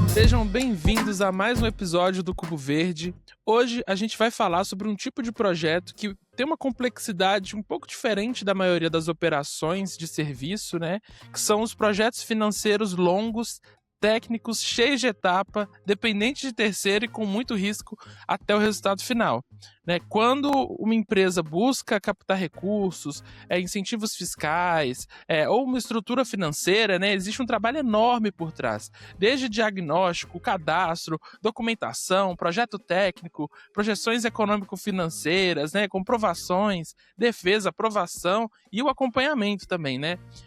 Sejam bem-vindos a mais um episódio do Cubo Verde. Hoje a gente vai falar sobre um tipo de projeto que tem uma complexidade um pouco diferente da maioria das operações de serviço, né? Que são os projetos financeiros longos, técnicos, cheios de etapa, dependentes de terceiro e com muito risco até o resultado final. Quando uma empresa busca captar recursos, incentivos fiscais ou uma estrutura financeira, existe um trabalho enorme por trás. Desde diagnóstico, cadastro, documentação, projeto técnico, projeções econômico-financeiras, comprovações, defesa, aprovação e o acompanhamento também.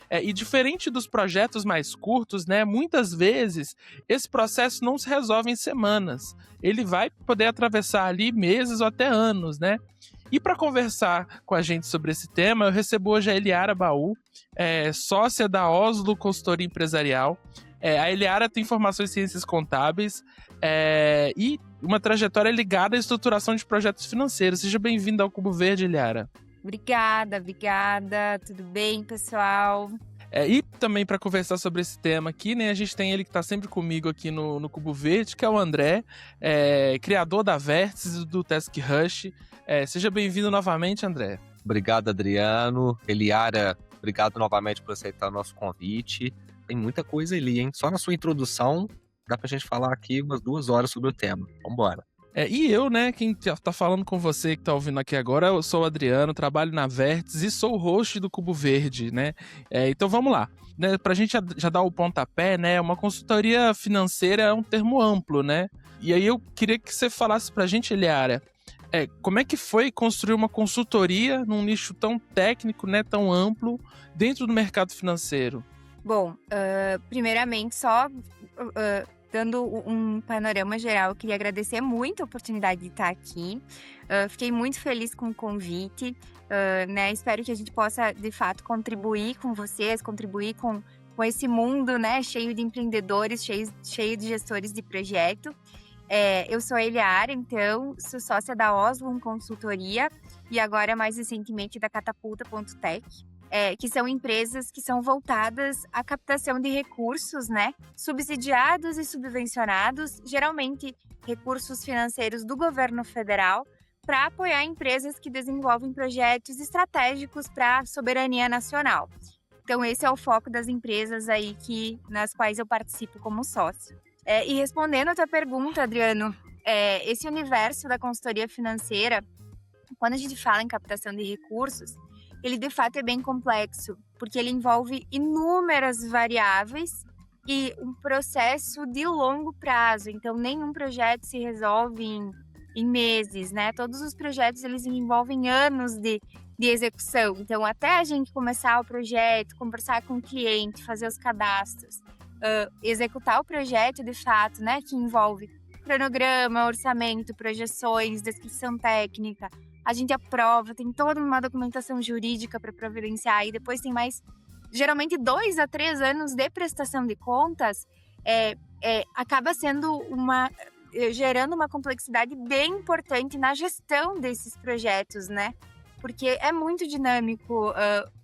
E diferente dos projetos mais curtos, muitas vezes esse processo não se resolve em semanas. Ele vai poder atravessar ali meses ou até anos, E para conversar com a gente sobre esse tema, eu recebo hoje a Eliara Baú, sócia da Oslo Consultoria Empresarial. A Eliara tem formação em ciências contábeis e uma trajetória ligada à estruturação de projetos financeiros. Seja bem-vinda ao Cubo Verde, Eliara. Obrigada. Tudo bem, pessoal? E também para conversar sobre esse tema aqui, a gente tem ele que está sempre comigo aqui no Cubo Verde, que é o André, criador da Vértice e do Task Rush. Seja bem-vindo novamente, André. Obrigado, Adriano. Eliara, obrigado novamente por aceitar o nosso convite. Tem muita coisa ali, hein? Só na sua introdução dá pra gente falar aqui umas 2 horas sobre o tema. Vambora. E eu, quem tá falando com você que tá ouvindo aqui agora, eu sou o Adriano, trabalho na Vértice e sou o host do Cubo Verde, então vamos lá. Pra gente já dar o pontapé, uma consultoria financeira é um termo amplo, E aí eu queria que você falasse pra gente, Eliara, como é que foi construir uma consultoria num nicho tão técnico, tão amplo, dentro do mercado financeiro? Bom, primeiramente, só dando um panorama geral, eu queria agradecer muito a oportunidade de estar aqui. Fiquei muito feliz com o convite, Espero que a gente possa, de fato, contribuir com vocês, contribuir com esse mundo, cheio de empreendedores, cheio de gestores de projeto. Eu sou a Eliara, então, sou sócia da Oslo Consultoria e agora, mais recentemente, da Catapulta.tech. Que são empresas que são voltadas à captação de recursos, subsidiados e subvencionados, geralmente recursos financeiros do governo federal, para apoiar empresas que desenvolvem projetos estratégicos para a soberania nacional. Então, esse é o foco das empresas aí nas quais eu participo como sócio. E respondendo a tua pergunta, Adriano, esse universo da consultoria financeira, quando a gente fala em captação de recursos, ele de fato é bem complexo, porque ele envolve inúmeras variáveis e um processo de longo prazo. Então, nenhum projeto se resolve em meses, Todos os projetos, eles envolvem anos de execução. Então, até a gente começar o projeto, conversar com o cliente, fazer os cadastros, executar o projeto de fato, que envolve cronograma, orçamento, projeções, descrição técnica. A gente aprova, tem toda uma documentação jurídica para providenciar e depois tem mais, geralmente 2 a 3 anos de prestação de contas, acaba gerando uma complexidade bem importante na gestão desses projetos, Porque é muito dinâmico.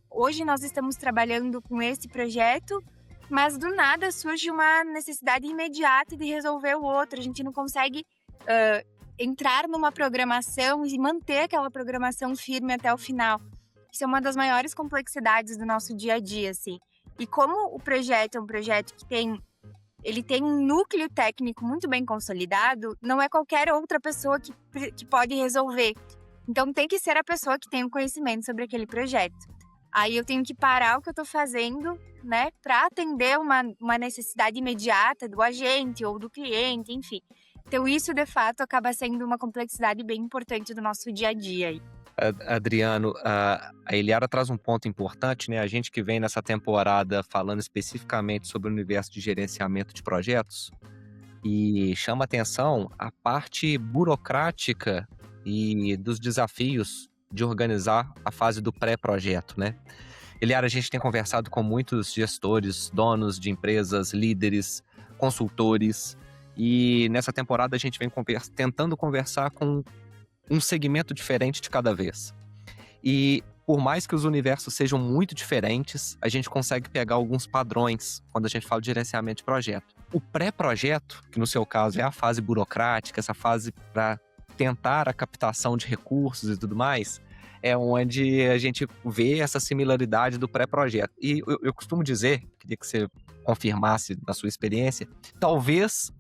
Hoje nós estamos trabalhando com esse projeto, mas do nada surge uma necessidade imediata de resolver o outro. A gente não consegue entrar numa programação e manter aquela programação firme até o final. Isso é uma das maiores complexidades do nosso dia a dia, assim. E como o projeto é um projeto que tem um núcleo técnico muito bem consolidado, não é qualquer outra pessoa que pode resolver. Então tem que ser a pessoa que tem o conhecimento sobre aquele projeto. Aí eu tenho que parar o que eu estou fazendo, para atender uma necessidade imediata do agente ou do cliente, enfim. Então isso, de fato, acaba sendo uma complexidade bem importante do nosso dia a dia. Adriano, a Eliara traz um ponto importante, A gente que vem nessa temporada falando especificamente sobre o universo de gerenciamento de projetos e chama atenção a parte burocrática e dos desafios de organizar a fase do pré-projeto, Eliara, a gente tem conversado com muitos gestores, donos de empresas, líderes, consultores, e nessa temporada a gente vem tentando conversar com um segmento diferente de cada vez. E por mais que os universos sejam muito diferentes, a gente consegue pegar alguns padrões quando a gente fala de gerenciamento de projeto. O pré-projeto, que no seu caso é a fase burocrática, essa fase para tentar a captação de recursos e tudo mais, é onde a gente vê essa similaridade do pré-projeto. E eu costumo dizer, queria que você confirmasse na sua experiência, talvez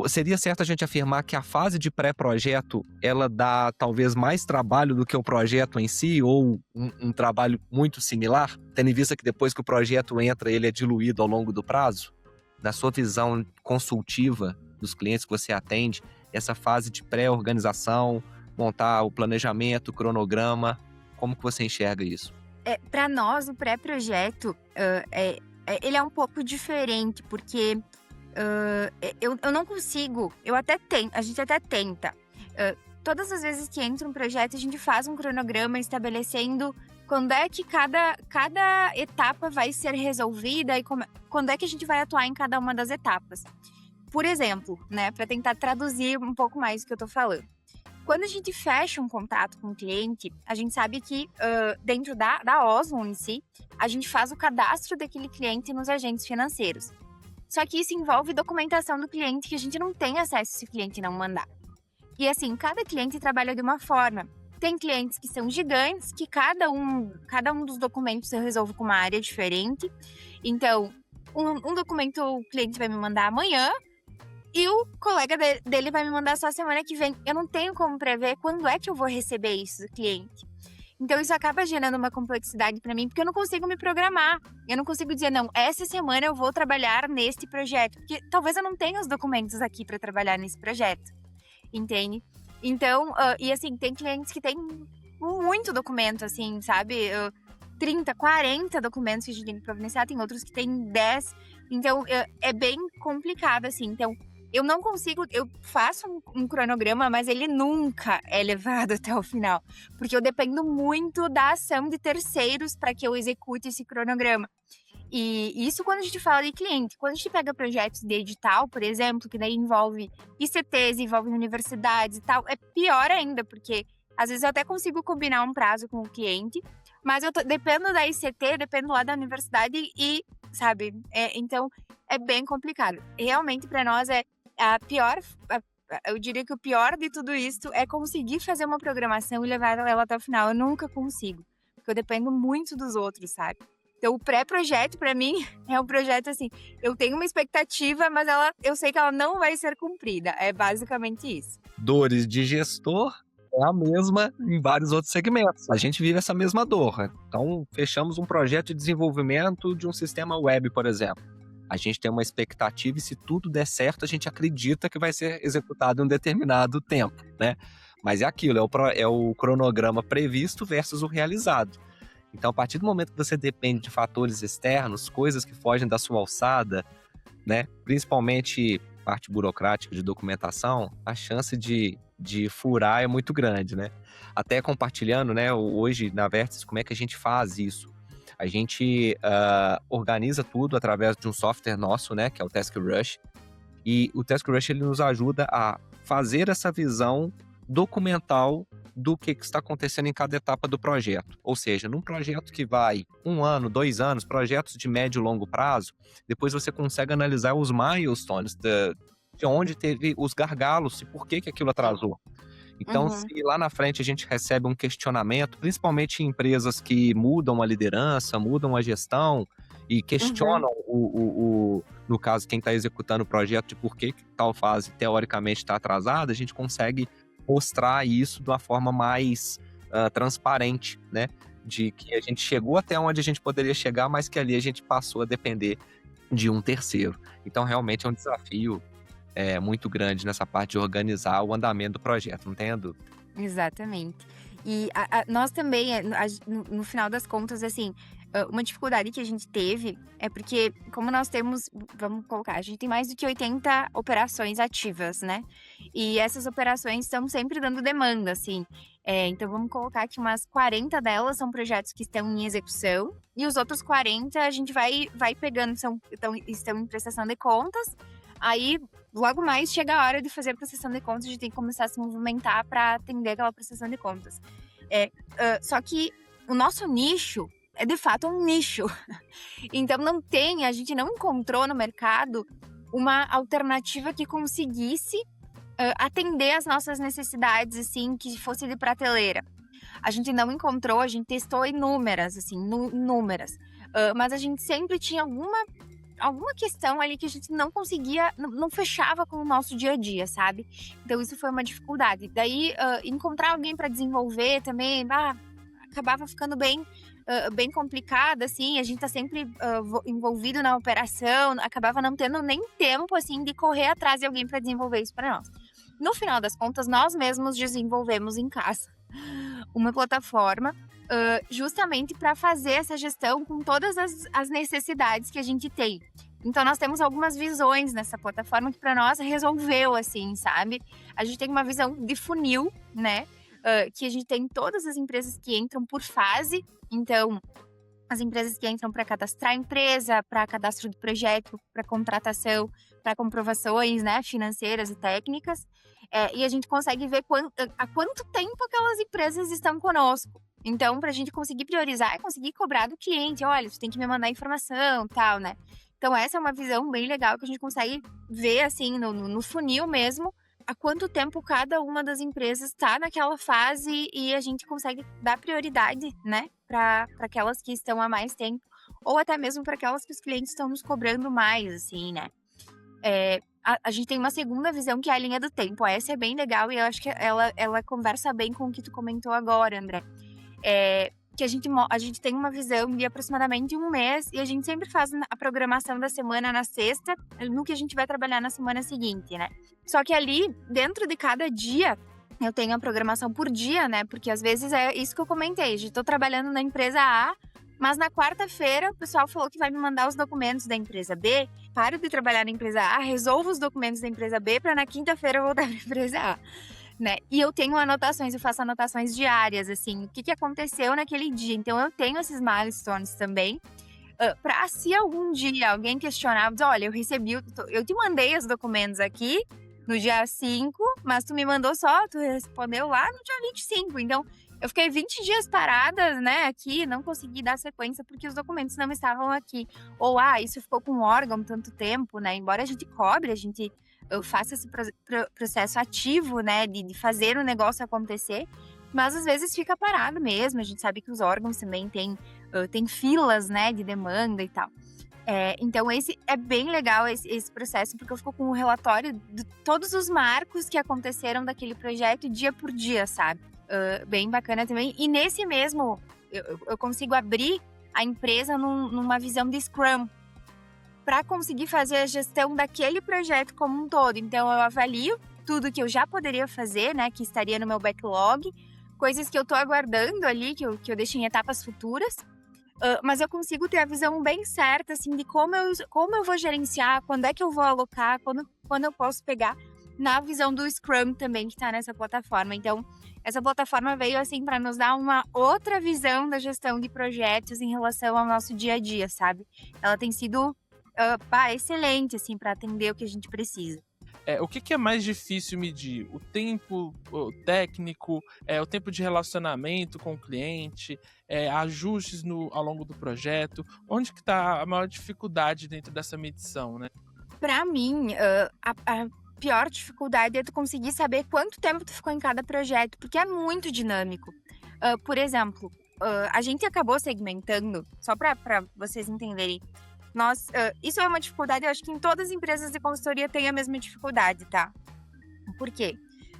seria certo a gente afirmar que a fase de pré-projeto, ela dá talvez mais trabalho do que o projeto em si, ou um trabalho muito similar, tendo em vista que depois que o projeto entra, ele é diluído ao longo do prazo? Na sua visão consultiva dos clientes que você atende, essa fase de pré-organização, montar o planejamento, o cronograma, como que você enxerga isso? Para nós, o pré-projeto, ele é um pouco diferente, porque eu não consigo, a gente até tenta. Todas as vezes que entra um projeto, a gente faz um cronograma estabelecendo quando é que cada etapa vai ser resolvida e quando é que a gente vai atuar em cada uma das etapas. Por exemplo, né, para tentar traduzir um pouco mais o que eu tô falando. Quando a gente fecha um contato com o cliente, a gente sabe que dentro da Osmo em si, a gente faz o cadastro daquele cliente nos agentes financeiros. Só que isso envolve documentação do cliente que a gente não tem acesso se o cliente não mandar. E assim, cada cliente trabalha de uma forma. Tem clientes que são gigantes, que cada um dos documentos eu resolvo com uma área diferente. Então, um documento o cliente vai me mandar amanhã, e o colega dele vai me mandar só semana que vem. Eu não tenho como prever quando é que eu vou receber isso do cliente. Então, isso acaba gerando uma complexidade para mim, porque eu não consigo me programar. Eu não consigo dizer, não, essa semana eu vou trabalhar neste projeto. Porque talvez eu não tenha os documentos aqui para trabalhar nesse projeto. Entende? Então, e assim, tem clientes que têm muito documento, assim, sabe? 30, 40 documentos que a gente tem que providenciar. Tem outros que têm 10. Então, é bem complicado, assim. Então, eu não consigo, eu faço um cronograma, mas ele nunca é levado até o final, porque eu dependo muito da ação de terceiros para que eu execute esse cronograma. E isso quando a gente fala de cliente. Quando a gente pega projetos de edital, por exemplo, que daí envolve ICTs, envolve universidades e tal, é pior ainda, porque às vezes eu até consigo combinar um prazo com o cliente, mas dependo da ICT, dependo lá da universidade e, sabe, então é bem complicado. Realmente para nós eu diria que o pior de tudo isso é conseguir fazer uma programação e levar ela até o final. Eu nunca consigo, porque eu dependo muito dos outros, sabe? Então, o pré-projeto, para mim, é um projeto assim, eu tenho uma expectativa, mas eu sei que ela não vai ser cumprida. É basicamente isso. Dores de gestor é a mesma em vários outros segmentos. A gente vive essa mesma dor. Então, fechamos um projeto de desenvolvimento de um sistema web, por exemplo. A gente tem uma expectativa e se tudo der certo, a gente acredita que vai ser executado em um determinado tempo, né? Mas é aquilo, é o cronograma previsto versus o realizado. Então, a partir do momento que você depende de fatores externos, coisas que fogem da sua alçada, né? Principalmente parte burocrática de documentação, a chance de furar é muito grande, né? Até compartilhando, né? Hoje, na Vértice, como é que a gente faz isso? A gente organiza tudo através de um software nosso, né, que é o TaskRush. E o TaskRush ele nos ajuda a fazer essa visão documental do que está acontecendo em cada etapa do projeto. Ou seja, num projeto que vai 1 ano, 2 anos, projetos de médio e longo prazo, depois você consegue analisar os milestones de onde teve os gargalos e por que aquilo atrasou. Então, se lá na frente a gente recebe um questionamento, principalmente em empresas que mudam a liderança, mudam a gestão e questionam no caso, quem está executando o projeto de por que tal fase teoricamente está atrasada, a gente consegue mostrar isso de uma forma mais transparente, né? De que a gente chegou até onde a gente poderia chegar, mas que ali a gente passou a depender de um terceiro. Então, realmente é um desafio muito grande nessa parte de organizar o andamento do projeto, não tenha dúvida. Exatamente. E nós também, no final das contas, assim, uma dificuldade que a gente teve é porque, como nós temos, vamos colocar, a gente tem mais do que 80 operações ativas, né? E essas operações estão sempre dando demanda, assim. Então, vamos colocar que umas 40 delas são projetos que estão em execução e os outros 40 a gente vai pegando, estão em prestação de contas. Aí, logo mais, chega a hora de fazer a prestação de contas, a gente tem que começar a se movimentar para atender aquela prestação de contas. Só que o nosso nicho é de fato um nicho. Então a gente não encontrou no mercado uma alternativa que conseguisse atender as nossas necessidades, assim, que fosse de prateleira. A gente não encontrou, a gente testou inúmeras, assim, inúmeras. Mas a gente sempre tinha alguma questão ali que a gente não conseguia, não fechava com o nosso dia a dia, sabe? Então isso foi uma dificuldade. Daí encontrar alguém para desenvolver também, acabava ficando bem complicado, assim, a gente tá sempre envolvido na operação, acabava não tendo nem tempo, assim, de correr atrás de alguém para desenvolver isso para nós. No final das contas, nós mesmos desenvolvemos em casa uma plataforma justamente para fazer essa gestão com todas as necessidades que a gente tem. Então, nós temos algumas visões nessa plataforma que para nós resolveu, assim, sabe? A gente tem uma visão de funil, né? Que a gente tem todas as empresas que entram por fase. Então, as empresas que entram para cadastrar a empresa, para cadastro de projeto, para contratação, para comprovações, né, financeiras e técnicas. E a gente consegue ver há quanto tempo aquelas empresas estão conosco. Então, para a gente conseguir priorizar e conseguir cobrar do cliente, olha, você tem que me mandar informação, tal, né? Então, essa é uma visão bem legal que a gente consegue ver, assim, no funil mesmo, há quanto tempo cada uma das empresas está naquela fase e a gente consegue dar prioridade, né, para aquelas que estão há mais tempo, ou até mesmo para aquelas que os clientes estão nos cobrando mais, assim, né? A gente tem uma segunda visão que é a linha do tempo. Essa é bem legal e eu acho que ela conversa bem com o que tu comentou agora, André. Que a gente tem uma visão de aproximadamente um mês e a gente sempre faz a programação da semana na sexta, no que a gente vai trabalhar na semana seguinte, né? Só que ali, dentro de cada dia, eu tenho a programação por dia, né? Porque às vezes é isso que eu comentei, eu tô trabalhando na empresa A, mas na quarta-feira o pessoal falou que vai me mandar os documentos da empresa B, paro de trabalhar na empresa A, resolvo os documentos da empresa B para na quinta-feira eu voltar para a empresa A. Né? E eu tenho anotações, eu faço anotações diárias, assim, o que aconteceu naquele dia. Então, eu tenho esses milestones também, para se algum dia alguém questionar, dizer, olha, eu te mandei os documentos aqui no dia 5, mas tu me mandou tu respondeu lá no dia 25. Então, eu fiquei 20 dias parada, né, aqui, não consegui dar sequência porque os documentos não estavam aqui. Ou, isso ficou com o órgão tanto tempo, né, embora a gente cobre, eu faço esse processo ativo, né, de fazer o negócio acontecer, mas às vezes fica parado mesmo. A gente sabe que os órgãos também têm filas, né, de demanda e tal. Então, esse é bem legal, esse processo, porque eu fico com o relatório de todos os marcos que aconteceram daquele projeto dia por dia, sabe? Bem bacana também. E nesse mesmo, eu consigo abrir a empresa numa visão de Scrum, para conseguir fazer a gestão daquele projeto como um todo. Então, eu avalio tudo que eu já poderia fazer, né, que estaria no meu backlog, coisas que eu estou aguardando ali, que eu deixo em etapas futuras, mas eu consigo ter a visão bem certa, assim, de como eu vou gerenciar, quando é que eu vou alocar, quando eu posso pegar, na visão do Scrum também, que está nessa plataforma. Então, essa plataforma veio, assim, para nos dar uma outra visão da gestão de projetos em relação ao nosso dia a dia, sabe? Ela tem sido excelente, assim, para atender o que a gente precisa. O que é mais difícil medir? O tempo técnico, o tempo de relacionamento com o cliente, ajustes ao longo do projeto? Onde que está a maior dificuldade dentro dessa medição, né? Para mim, a pior dificuldade é tu conseguir saber quanto tempo tu ficou em cada projeto, porque é muito dinâmico. Por exemplo, a gente acabou segmentando, só para vocês entenderem, isso é uma dificuldade, eu acho que em todas as empresas de consultoria tem a mesma dificuldade, tá? Por quê?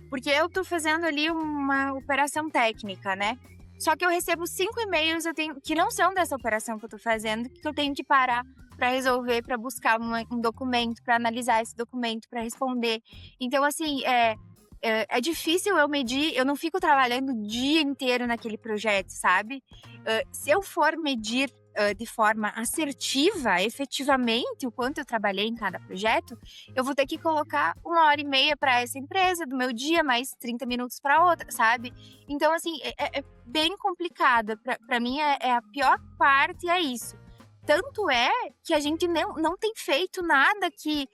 Porque eu tô fazendo ali uma operação técnica, né? Só que eu recebo 5 e-mails que não são dessa operação que eu tô fazendo, que eu tenho que parar para resolver, para buscar um documento, para analisar esse documento, para responder. Então, assim, é difícil eu medir, eu não fico trabalhando o dia inteiro naquele projeto, sabe? Se eu for medir de forma assertiva, efetivamente, o quanto eu trabalhei em cada projeto, eu vou ter que colocar 1h30 para essa empresa do meu dia, mais 30 minutos para outra, sabe? Então, assim, é bem complicado. Para mim, a pior parte é isso. Tanto é que a gente não tem feito nada que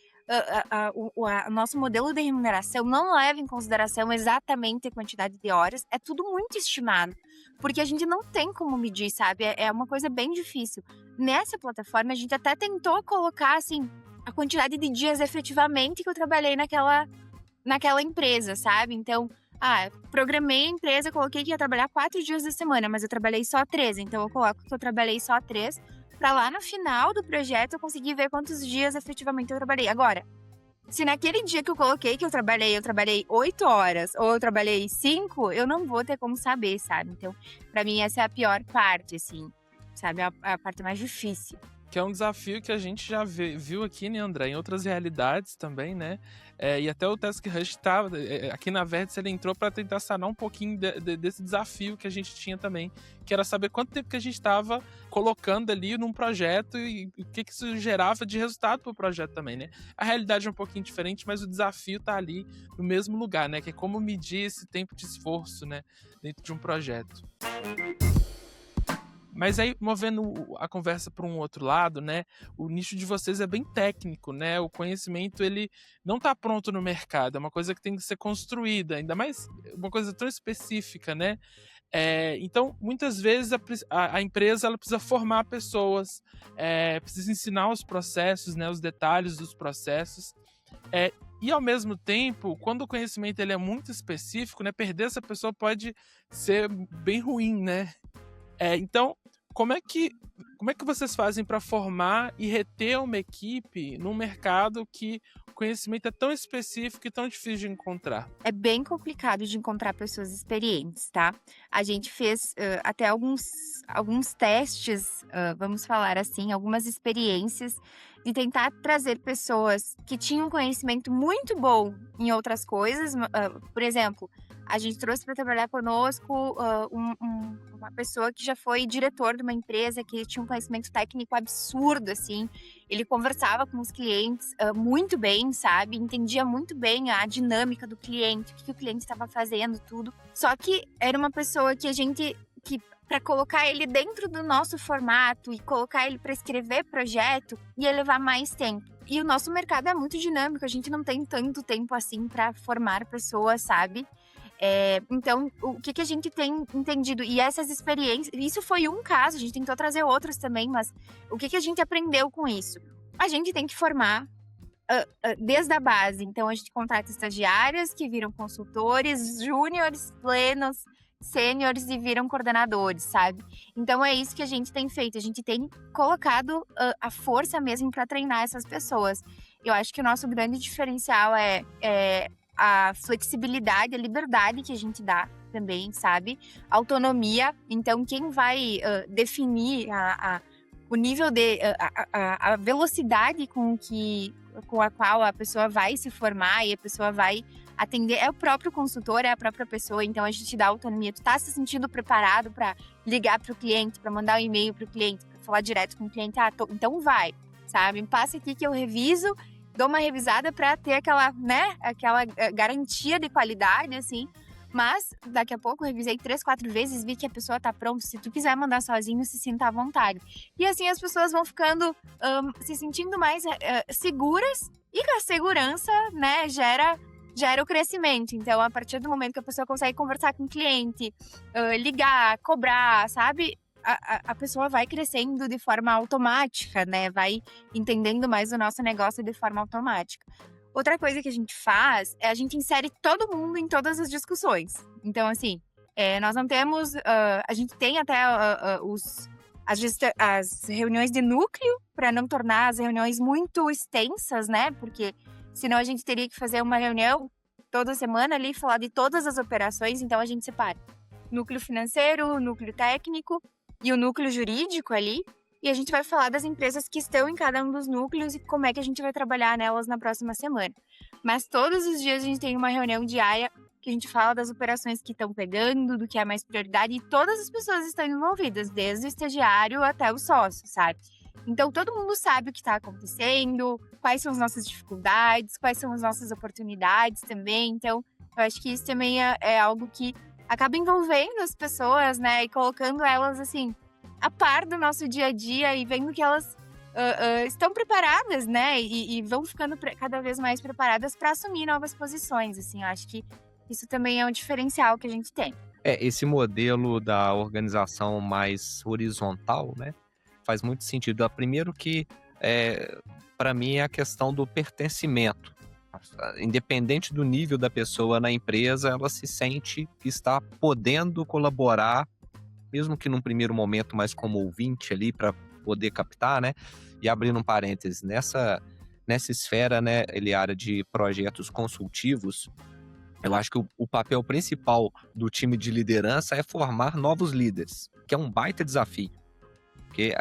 o nosso modelo de remuneração não leva em consideração exatamente a quantidade de horas, é tudo muito estimado. porque a gente não tem como medir, sabe? É uma coisa bem difícil. Nessa plataforma, a gente até tentou colocar, assim, a quantidade de dias efetivamente que eu trabalhei naquela empresa, sabe? Então, programei a empresa, coloquei que ia trabalhar 4 dias da semana, mas eu trabalhei só 3. Então, eu coloco que eu trabalhei só 3, para lá no final do projeto eu conseguir ver quantos dias efetivamente eu trabalhei. Agora, se naquele dia que eu coloquei que eu trabalhei 8 horas ou eu trabalhei 5, eu não vou ter como saber, sabe? Então, pra mim, essa é a pior parte, assim, sabe? A parte mais difícil. Que é um desafio que a gente já viu aqui, né, André, em outras realidades também, né? E até o Task Rush aqui na Vértice, ele entrou para tentar sanar um pouquinho desse desafio que a gente tinha também, que era saber quanto tempo que a gente estava colocando ali num projeto e o que isso gerava de resultado para o projeto também, né? A realidade é um pouquinho diferente, mas o desafio tá ali no mesmo lugar, né? Que é como medir esse tempo de esforço, né, dentro de um projeto. Mas aí, movendo a conversa para um outro lado, né? O nicho de vocês é bem técnico, né? O conhecimento, ele não está pronto no mercado. É uma coisa que tem que ser construída, ainda mais uma coisa tão específica, né? Então, muitas vezes, a empresa ela precisa formar pessoas, precisa ensinar os processos, né? Os detalhes dos processos. E, ao mesmo tempo, quando o conhecimento ele é muito específico, né? Perder essa pessoa pode ser bem ruim, né? Então, como é que vocês fazem para formar e reter uma equipe num mercado que o conhecimento é tão específico e tão difícil de encontrar? É bem complicado de encontrar pessoas experientes, tá? A gente fez até alguns testes, vamos falar assim, algumas experiências de tentar trazer pessoas que tinham conhecimento muito bom em outras coisas. Por exemplo, a gente trouxe para trabalhar conosco uma pessoa que já foi diretor de uma empresa, que tinha um conhecimento técnico absurdo, assim. Ele conversava com os clientes muito bem, sabe? Entendia muito bem a dinâmica do cliente, o que o cliente estava fazendo, tudo. Só que era uma pessoa que para colocar ele dentro do nosso formato e colocar ele para escrever projeto, ia levar mais tempo. E o nosso mercado é muito dinâmico, a gente não tem tanto tempo assim para formar pessoas, sabe? Então, o que a gente tem entendido? E essas experiências, isso foi um caso, a gente tentou trazer outros também, mas o que a gente aprendeu com isso? A gente tem que formar desde a base. Então, a gente contrata estagiários que viram consultores, júniores, plenos, sêniores e viram coordenadores, sabe? Então, é isso que a gente tem feito. A gente tem colocado a força mesmo para treinar essas pessoas. Eu acho que o nosso grande diferencial é a flexibilidade, a liberdade que a gente dá também, sabe? Autonomia. Então, quem vai definir o nível a velocidade com a qual a pessoa vai se formar e a pessoa vai atender é o próprio consultor, é a própria pessoa. Então, a gente dá autonomia. Tu tá se sentindo preparado para ligar para o cliente, para mandar um e-mail para o cliente, para falar direto com o cliente? Então vai, sabe? Passa aqui que eu reviso, dou uma revisada para ter aquela garantia de qualidade, assim. Mas, daqui a pouco, eu revisei 3, 4 vezes, vi que a pessoa tá pronta. Se tu quiser mandar sozinho, se sinta à vontade. E assim, as pessoas vão ficando se sentindo mais seguras. E a segurança, né, gera o crescimento. Então, a partir do momento que a pessoa consegue conversar com o cliente, ligar, cobrar, sabe? A pessoa vai crescendo de forma automática, né? Vai entendendo mais o nosso negócio de forma automática. Outra coisa que a gente faz é a gente insere todo mundo em todas as discussões. Então, assim, nós não temos... a gente tem até as reuniões de núcleo para não tornar as reuniões muito extensas, né? Porque senão a gente teria que fazer uma reunião toda semana ali, falar de todas as operações. Então, a gente separa núcleo financeiro, núcleo técnico e o núcleo jurídico ali. E a gente vai falar das empresas que estão em cada um dos núcleos e como é que a gente vai trabalhar nelas na próxima semana. Mas todos os dias a gente tem uma reunião diária que a gente fala das operações que estão pegando, do que é mais prioridade, e todas as pessoas estão envolvidas, desde o estagiário até o sócio, sabe? Então, todo mundo sabe o que está acontecendo, quais são as nossas dificuldades, quais são as nossas oportunidades também. Então, eu acho que isso também é algo que acaba envolvendo as pessoas, né? E colocando elas, assim, a par do nosso dia a dia e vendo que elas estão preparadas, né? E vão ficando cada vez mais preparadas para assumir novas posições, assim. Eu acho que isso também é um diferencial que a gente tem. Esse modelo da organização mais horizontal, né, faz muito sentido. Primeiro que, para mim, é a questão do pertencimento. Independente do nível da pessoa na empresa, ela se sente que está podendo colaborar, mesmo que num primeiro momento mais como ouvinte ali, para poder captar, né? E abrindo um parênteses, nessa esfera, né, Eliara, de projetos consultivos, eu acho que o papel principal do time de liderança é formar novos líderes, que é um baita desafio. Porque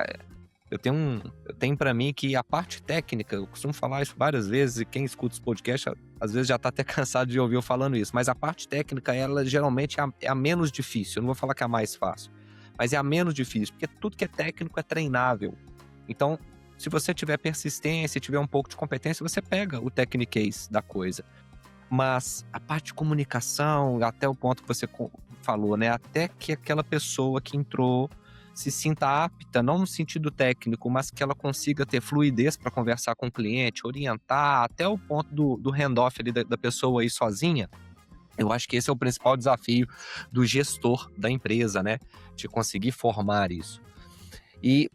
eu tenho para mim que a parte técnica, eu costumo falar isso várias vezes, e quem escuta os podcasts às vezes já está até cansado de ouvir eu falando isso, mas a parte técnica, ela geralmente é a menos difícil. Eu não vou falar que é a mais fácil, mas é a menos difícil, porque tudo que é técnico é treinável. Então, se você tiver persistência, tiver um pouco de competência, você pega o techniquez da coisa. Mas a parte de comunicação, até o ponto que você falou, né? Até que aquela pessoa que entrou se sinta apta, não no sentido técnico, mas que ela consiga ter fluidez para conversar com o cliente, orientar, até o ponto do handoff ali da pessoa aí sozinha. Eu acho que esse é o principal desafio do gestor da empresa, né? De conseguir formar isso. E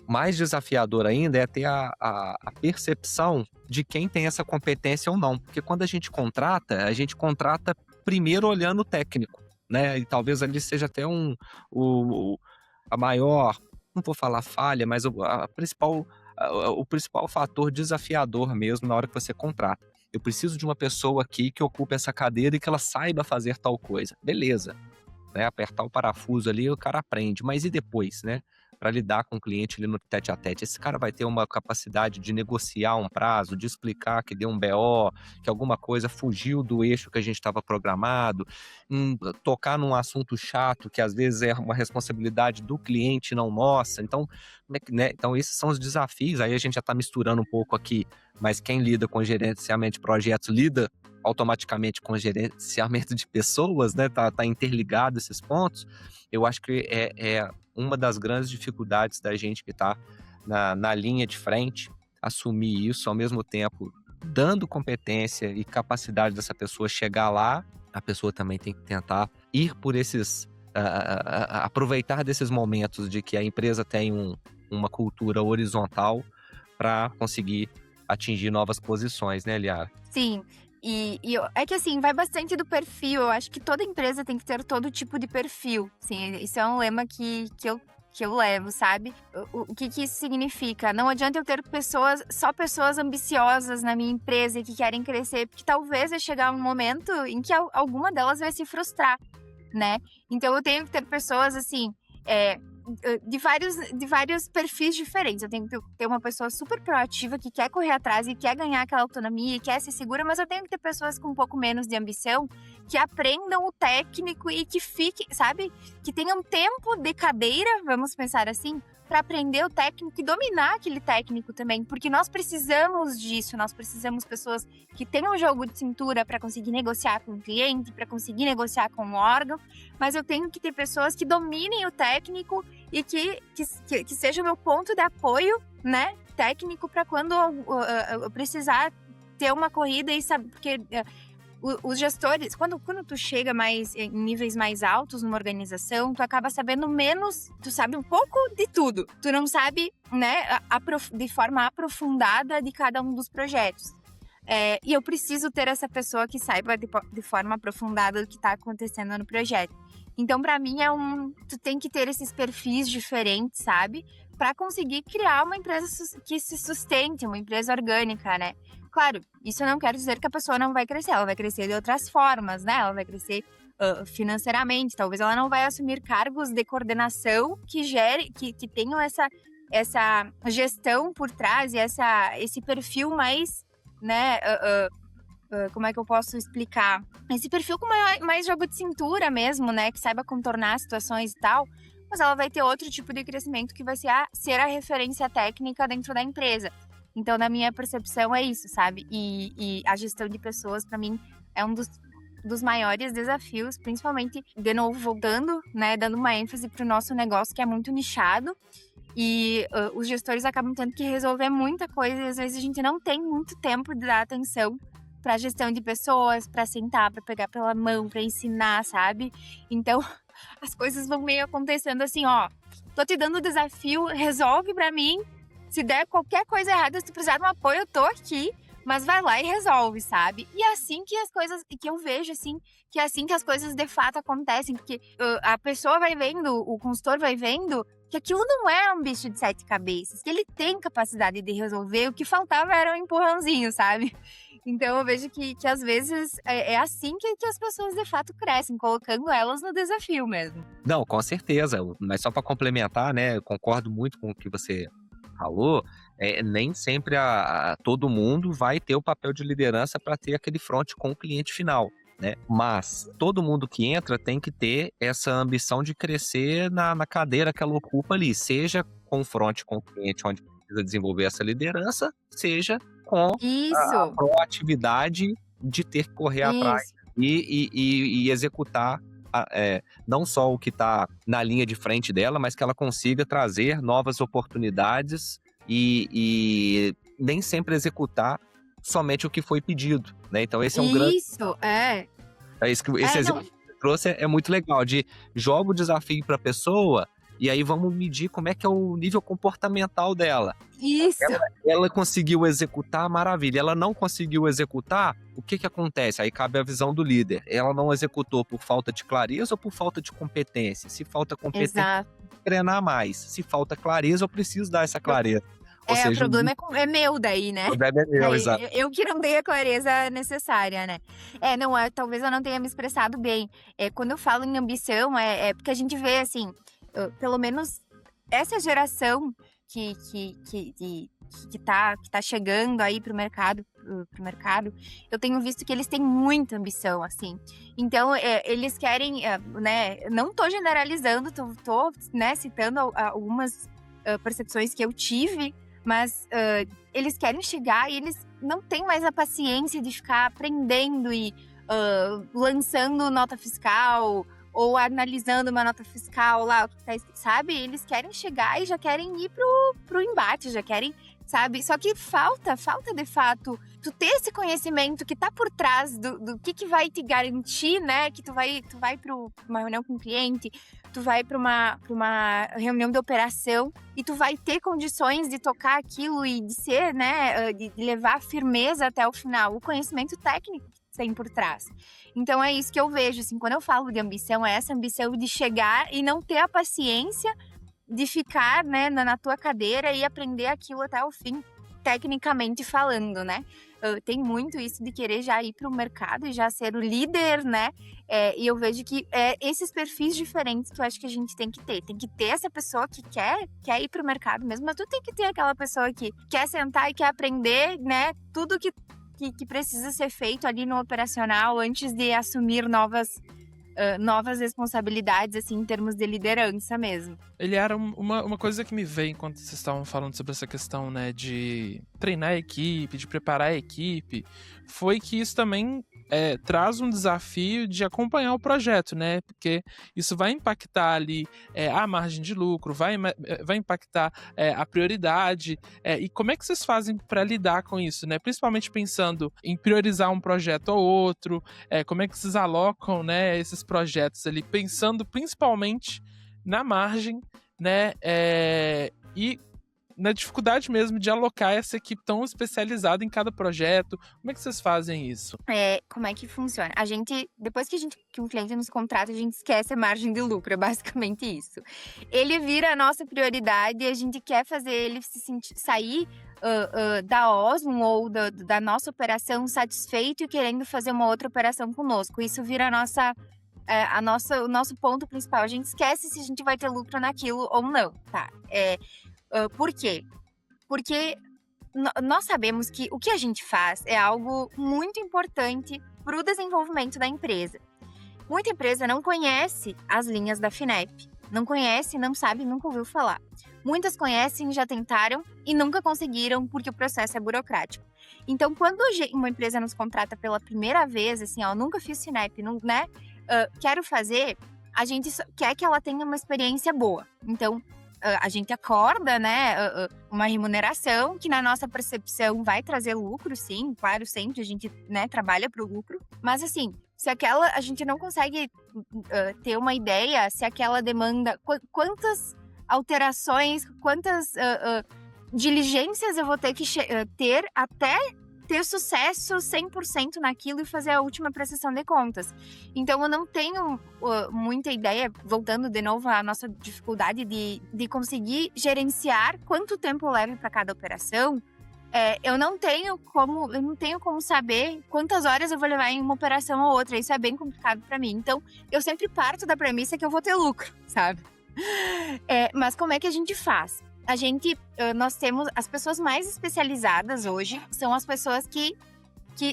mais desafiador ainda é ter a percepção de quem tem essa competência ou não. Porque quando a gente contrata primeiro olhando o técnico, né? E talvez ali seja até a maior, não vou falar falha, mas o principal fator desafiador mesmo na hora que você contrata. Eu preciso de uma pessoa aqui que ocupe essa cadeira e que ela saiba fazer tal coisa. Beleza, né? Apertar o parafuso ali, o cara aprende. Mas e depois, né? Para lidar com o cliente ali no tete a tete. Esse cara vai ter uma capacidade de negociar um prazo, de explicar que deu um BO, que alguma coisa fugiu do eixo que a gente estava programado, tocar num assunto chato, que às vezes é uma responsabilidade do cliente, não nossa. Então, né? Então esses são os desafios. Aí a gente já está misturando um pouco aqui, mas quem lida com gerenciamento de projetos lida automaticamente com gerenciamento de pessoas, né? Tá interligado esses pontos. Eu acho que é uma das grandes dificuldades da gente que está na linha de frente, assumir isso, ao mesmo tempo dando competência e capacidade dessa pessoa chegar lá. A pessoa também tem que tentar ir por aproveitar desses momentos de que a empresa tem uma cultura horizontal para conseguir atingir novas posições, né, Liara? Sim. É que assim, vai bastante do perfil. Eu acho que toda empresa tem que ter todo tipo de perfil. Sim, isso é um lema que eu levo, sabe? O que isso significa? Não adianta eu ter só pessoas ambiciosas na minha empresa e que querem crescer, porque talvez vai chegar um momento em que alguma delas vai se frustrar, né? Então eu tenho que ter pessoas assim, de vários perfis diferentes. Eu tenho que ter uma pessoa super proativa que quer correr atrás e quer ganhar aquela autonomia e quer ser segura, mas eu tenho que ter pessoas com um pouco menos de ambição que aprendam o técnico e que fiquem, sabe? Que tenham tempo de cadeira, vamos pensar assim, para aprender o técnico e dominar aquele técnico também, porque nós precisamos disso, nós precisamos de pessoas que tenham um jogo de cintura para conseguir negociar com o cliente, para conseguir negociar com o órgão, mas eu tenho que ter pessoas que dominem o técnico e que seja o meu ponto de apoio, né, técnico, para quando eu precisar ter uma corrida e saber, porque os gestores, quando tu chega em níveis mais altos numa organização, tu acaba sabendo menos, tu sabe um pouco de tudo. Tu não sabe, né, de forma aprofundada de cada um dos projetos. E eu preciso ter essa pessoa que saiba de forma aprofundada do que está acontecendo no projeto. Então, para mim, tu tem que ter esses perfis diferentes, sabe? Para conseguir criar uma empresa que se sustente, uma empresa orgânica, né? Claro, isso não quer dizer que a pessoa não vai crescer, ela vai crescer de outras formas, né? Ela vai crescer financeiramente, talvez ela não vai assumir cargos de coordenação que tenham essa gestão por trás e esse perfil mais, né? Como é que eu posso explicar? Esse perfil com mais jogo de cintura mesmo, né? Que saiba contornar situações e tal. Mas ela vai ter outro tipo de crescimento que vai ser a referência técnica dentro da empresa. Então, na minha percepção, é isso, sabe? E a gestão de pessoas, para mim, é um dos maiores desafios, principalmente, de novo, voltando, né? Dando uma ênfase pro nosso negócio, que é muito nichado. E os gestores acabam tendo que resolver muita coisa e, às vezes, a gente não tem muito tempo de dar atenção pra gestão de pessoas, pra sentar, pra pegar pela mão, pra ensinar, sabe? Então, as coisas vão meio acontecendo assim, ó. Tô te dando o desafio, resolve pra mim. Se der qualquer coisa errada, se tu precisar de um apoio, eu tô aqui. Mas vai lá e resolve, sabe? E é assim que as coisas, que eu vejo, assim, que é assim que as coisas de fato acontecem. Porque a pessoa vai vendo, o consultor vai vendo que aquilo não é um bicho de 7 cabeças. Que ele tem capacidade de resolver. O que faltava era um empurrãozinho, sabe? Então eu vejo que às vezes é assim que as pessoas de fato crescem, colocando elas no desafio mesmo. Não, com certeza. Mas só para complementar, né? Eu concordo muito com o que você falou. Nem sempre todo mundo vai ter o papel de liderança para ter aquele front com o cliente final, né? Mas todo mundo que entra tem que ter essa ambição de crescer na cadeira que ela ocupa ali, seja com front com o cliente, onde precisa desenvolver essa liderança, seja com a Isso, proatividade de ter que correr atrás isso. e executar não só o que está na linha de frente dela, mas que ela consiga trazer novas oportunidades e nem sempre executar somente o que foi pedido, né? Então esse é um grande... Isso, é. Esse exemplo Não, que você trouxe é muito legal, de joga o desafio para a pessoa e aí vamos medir como é que é o nível comportamental dela. isso. Ela conseguiu executar, maravilha. Ela não conseguiu executar, o que acontece? Aí cabe a visão do líder. Ela não executou por falta de clareza ou por falta de competência? Se falta competência, Exato. treinar mais. Se falta clareza, eu preciso dar essa clareza. Ou O seja, problema é meu daí, né? o problema é meu, Aí, exato. eu que não dei a clareza necessária, né? Não, talvez eu não tenha me expressado bem. Quando eu falo em ambição, é porque a gente vê, assim, pelo menos essa geração que tá chegando aí pro mercado, eu tenho visto que eles têm muita ambição, assim. Então, eles querem, né? Não tô generalizando, tô né, citando algumas percepções que eu tive, mas eles querem chegar e eles não têm mais a paciência de ficar aprendendo e lançando nota fiscal ou analisando uma nota fiscal lá, o que tá escrito, sabe? Eles querem chegar e já querem ir pro embate, já querem, sabe? Só que falta de fato tu ter esse conhecimento que tá por trás do que vai te garantir, né? Que tu vai pra uma reunião com o cliente, tu vai pra uma reunião de operação e tu vai ter condições de tocar aquilo e de ser, né? De levar firmeza até o final. O conhecimento técnico que tem por trás. Então é isso que eu vejo, assim, quando eu falo de ambição, é essa ambição de chegar e não ter a paciência de ficar, né, na tua cadeira e aprender aquilo até o fim, tecnicamente falando, né? Tem muito isso de querer já ir para o mercado e já ser o líder, né? E eu vejo que esses perfis diferentes que eu acho que a gente tem que ter. Tem que ter essa pessoa que quer ir para o mercado mesmo, mas tu tem que ter aquela pessoa que quer sentar e quer aprender, né? Tudo que precisa ser feito ali no operacional antes de assumir novas responsabilidades, assim, em termos de liderança mesmo. Ele era uma coisa que me veio enquanto vocês estavam falando sobre essa questão, né, de treinar a equipe, de preparar a equipe, foi que isso também traz um desafio de acompanhar o projeto, né, porque isso vai impactar ali a margem de lucro, vai impactar a prioridade, e como é que vocês fazem para lidar com isso, né, principalmente pensando em priorizar um projeto ou outro, como é que vocês alocam, né, esses projetos ali, pensando principalmente na margem, né, e na dificuldade mesmo de alocar essa equipe tão especializada em cada projeto. Como é que vocês fazem isso? Como é que funciona? A gente, depois que um cliente nos contrata, a gente esquece a margem de lucro, é basicamente isso. Ele vira a nossa prioridade e a gente quer fazer ele sair da Osmo ou da nossa operação satisfeito e querendo fazer uma outra operação conosco. Isso vira o nosso ponto principal. A gente esquece se a gente vai ter lucro naquilo ou não, tá? Por quê? Porque nós sabemos que o que a gente faz é algo muito importante para o desenvolvimento da empresa. Muita empresa não conhece as linhas da FINEP. Não conhece, não sabe, nunca ouviu falar. Muitas conhecem, já tentaram e nunca conseguiram porque o processo é burocrático. Então, quando uma empresa nos contrata pela primeira vez, assim, nunca fiz FINEP, né? Quero fazer, a gente quer que ela tenha uma experiência boa. Então, a gente acorda, né, uma remuneração que na nossa percepção vai trazer lucro, sim, claro, sempre a gente, né, trabalha para o lucro, mas assim, se a gente não consegue ter uma ideia, se aquela demanda, quantas alterações, quantas diligências eu vou ter que ter até ter sucesso 100% naquilo e fazer a última prestação de contas. Então, eu não tenho muita ideia, voltando de novo à nossa dificuldade de conseguir gerenciar quanto tempo leva para cada operação. Eu não tenho como saber quantas horas eu vou levar em uma operação ou outra. Isso é bem complicado para mim. Então, eu sempre parto da premissa que eu vou ter lucro, sabe? Mas como é que a gente faz? Nós temos as pessoas mais especializadas hoje, são as pessoas que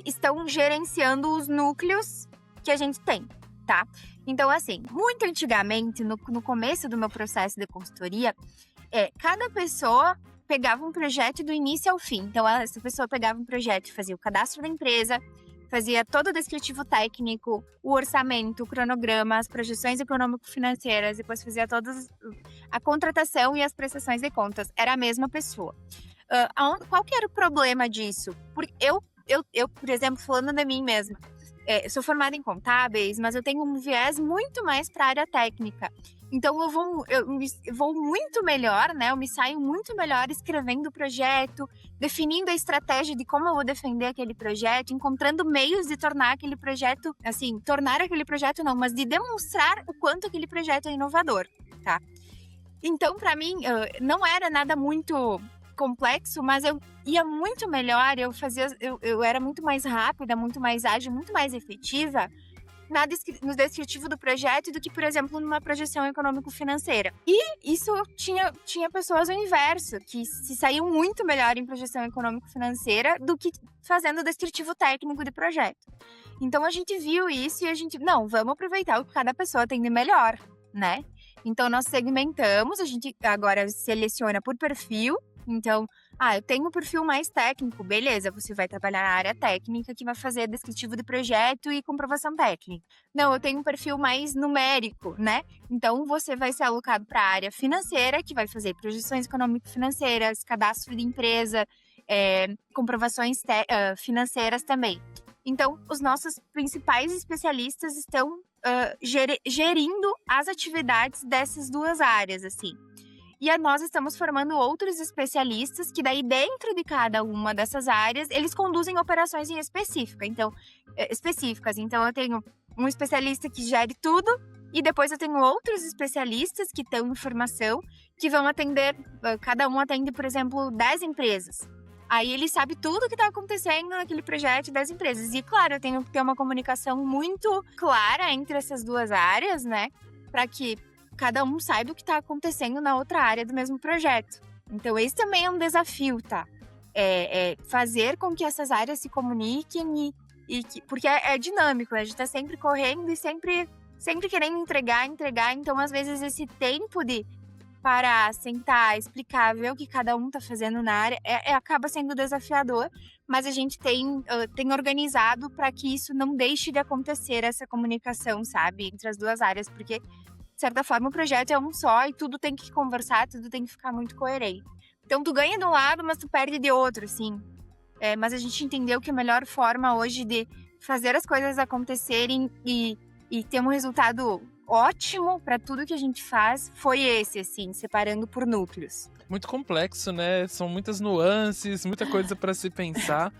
estão gerenciando os núcleos que a gente tem, tá? Então, assim, muito antigamente, no começo do meu processo de consultoria, cada pessoa pegava um projeto do início ao fim. Então, essa pessoa pegava um projeto e fazia o cadastro da empresa, fazia todo o descritivo técnico, o orçamento, o cronograma, as projeções econômico-financeiras, depois fazia a contratação e as prestações de contas. Era a mesma pessoa. Qual que era o problema disso? Porque eu, por exemplo, falando de mim mesma, eu sou formada em contábeis, mas eu tenho um viés muito mais para a área técnica. Então, eu vou muito melhor, né? Eu me saio muito melhor escrevendo o projeto, definindo a estratégia de como eu vou defender aquele projeto, encontrando meios de tornar aquele projeto, assim, tornar aquele projeto não, mas de demonstrar o quanto aquele projeto é inovador, tá? Então, para mim, não era nada muito complexo, mas eu ia muito melhor, eu era muito mais rápida, muito mais ágil, muito mais efetiva no descritivo do projeto do que, por exemplo, numa projeção econômico-financeira. E isso tinha pessoas ao inverso, que se saíam muito melhor em projeção econômico-financeira do que fazendo o descritivo técnico de projeto. Então, a gente viu isso e vamos aproveitar o que cada pessoa tem de melhor, né? Então, nós segmentamos, a gente agora seleciona por perfil. Então, eu tenho um perfil mais técnico, beleza, você vai trabalhar na área técnica, que vai fazer descritivo de projeto e comprovação técnica. Não, eu tenho um perfil mais numérico, né? Então, você vai ser alocado para a área financeira, que vai fazer projeções econômico-financeiras, cadastro de empresa, comprovações financeiras também. Então, os nossos principais especialistas estão gerindo as atividades dessas duas áreas, assim. E nós estamos formando outros especialistas que daí dentro de cada uma dessas áreas, eles conduzem operações específicas. Então, eu tenho um especialista que gere tudo e depois eu tenho outros especialistas que estão em formação que vão atender, cada um atende, por exemplo, 10 empresas. Aí ele sabe tudo o que está acontecendo naquele projeto das empresas. E claro, eu tenho que ter uma comunicação muito clara entre essas duas áreas, né? Para que cada um saiba o que está acontecendo na outra área do mesmo projeto. Então, esse também é um desafio, tá? Fazer com que essas áreas se comuniquem porque é dinâmico, né? A gente está sempre correndo e sempre querendo entregar. Então, às vezes, esse tempo de parar, sentar, explicar, ver o que cada um está fazendo na área, acaba sendo desafiador, mas a gente tem organizado para que isso não deixe de acontecer, essa comunicação, sabe? Entre as duas áreas, porque de certa forma, o projeto é um só e tudo tem que conversar, tudo tem que ficar muito coerente. Então, tu ganha de um lado, mas tu perde de outro, sim. Mas a gente entendeu que a melhor forma hoje de fazer as coisas acontecerem e ter um resultado ótimo para tudo que a gente faz foi esse, assim, separando por núcleos. Muito complexo, né? São muitas nuances, muita coisa para se pensar.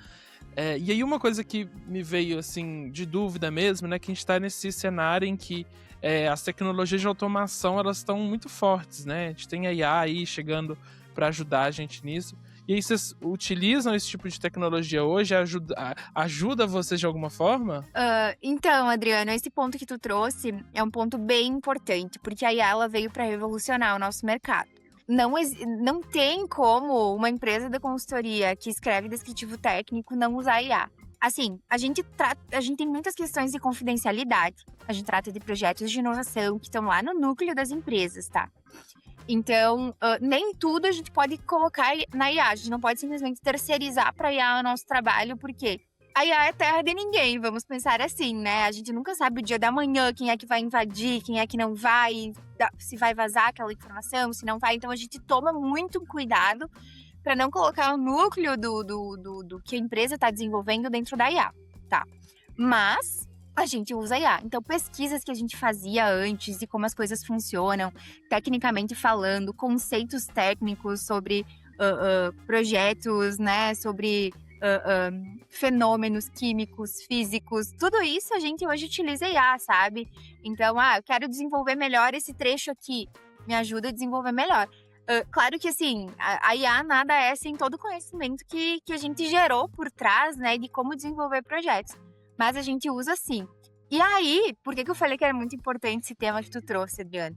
E aí uma coisa que me veio, assim, de dúvida mesmo, né? Que a gente tá nesse cenário em que as tecnologias de automação, elas estão muito fortes, né? A gente tem a IA aí chegando para ajudar a gente nisso. E aí vocês utilizam esse tipo de tecnologia hoje? Ajuda vocês de alguma forma? Então, Adriano, esse ponto que tu trouxe é um ponto bem importante, porque a IA ela veio para revolucionar o nosso mercado. Não tem como uma empresa de consultoria que escreve descritivo técnico não usar IA. Assim, a gente tem muitas questões de confidencialidade. A gente trata de projetos de inovação que estão lá no núcleo das empresas, tá? Então, nem tudo a gente pode colocar na IA. A gente não pode simplesmente terceirizar para a IA o nosso trabalho, porque a IA é terra de ninguém, vamos pensar assim, né? A gente nunca sabe o dia da manhã, quem é que vai invadir, quem é que não vai, se vai vazar aquela informação, se não vai. Então, a gente toma muito cuidado para não colocar o núcleo do que a empresa está desenvolvendo dentro da IA, tá? Mas a gente usa IA. Então, pesquisas que a gente fazia antes e como as coisas funcionam, tecnicamente falando, conceitos técnicos sobre projetos, né? Sobre fenômenos químicos, físicos, tudo isso a gente hoje utiliza IA, sabe? Então, eu quero desenvolver melhor esse trecho aqui, me ajuda a desenvolver melhor. Claro que, assim, a IA nada é sem todo o conhecimento que a gente gerou por trás, né, de como desenvolver projetos. Mas a gente usa sim. E aí, por que eu falei que era muito importante esse tema que tu trouxe, Adriano?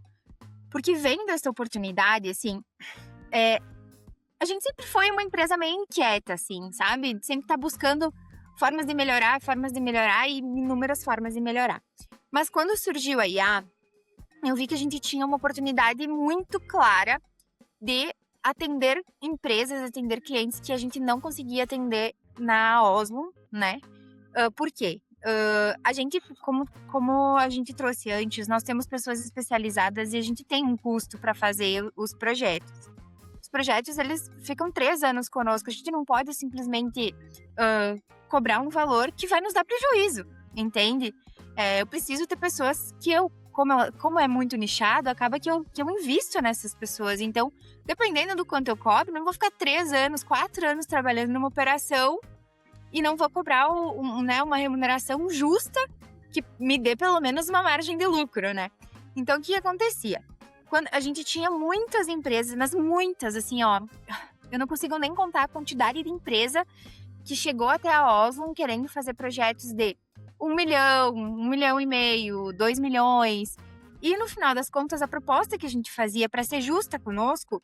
Porque vendo essa oportunidade, assim, a gente sempre foi uma empresa meio inquieta, assim, sabe? Sempre tá buscando formas de melhorar e inúmeras formas de melhorar. Mas quando surgiu a IA, eu vi que a gente tinha uma oportunidade muito clara de atender empresas, atender clientes que a gente não conseguia atender na Osmo, né? Por quê? A gente, como a gente trouxe antes, nós temos pessoas especializadas e a gente tem um custo para fazer os projetos. Os projetos, eles ficam 3 anos conosco, a gente não pode simplesmente cobrar um valor que vai nos dar prejuízo, entende? Eu preciso ter pessoas que como é muito nichado, acaba que eu invisto nessas pessoas. Então, dependendo do quanto eu cobro, não vou ficar 3 anos, 4 anos trabalhando numa operação e não vou cobrar uma remuneração justa que me dê pelo menos uma margem de lucro, né? Então, o que acontecia? Quando a gente tinha muitas empresas, mas muitas, assim, eu não consigo nem contar a quantidade de empresa que chegou até a Oslo querendo fazer projetos de 1 milhão, 1,5 milhão, 2 milhões. E no final das contas, a proposta que a gente fazia para ser justa conosco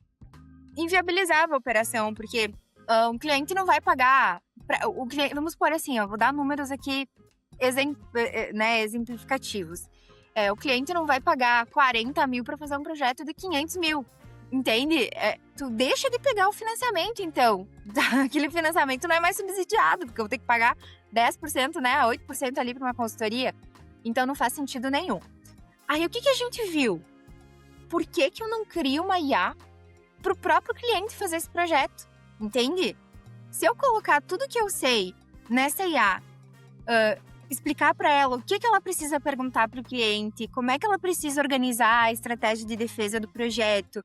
inviabilizava a operação, porque um cliente não vai pagar. Vamos supor assim, vou dar números aqui exemplificativos. O cliente não vai pagar 40 mil para fazer um projeto de 500 mil. Entende? Tu deixa de pegar o financiamento, então. Aquele financiamento não é mais subsidiado, porque eu vou ter que pagar 10%, né? 8% ali para uma consultoria. Então, não faz sentido nenhum. Aí, o que a gente viu? Por que eu não crio uma IA para o próprio cliente fazer esse projeto? Entende? Se eu colocar tudo que eu sei nessa IA, explicar para ela o que ela precisa perguntar para o cliente, como é que ela precisa organizar a estratégia de defesa do projeto,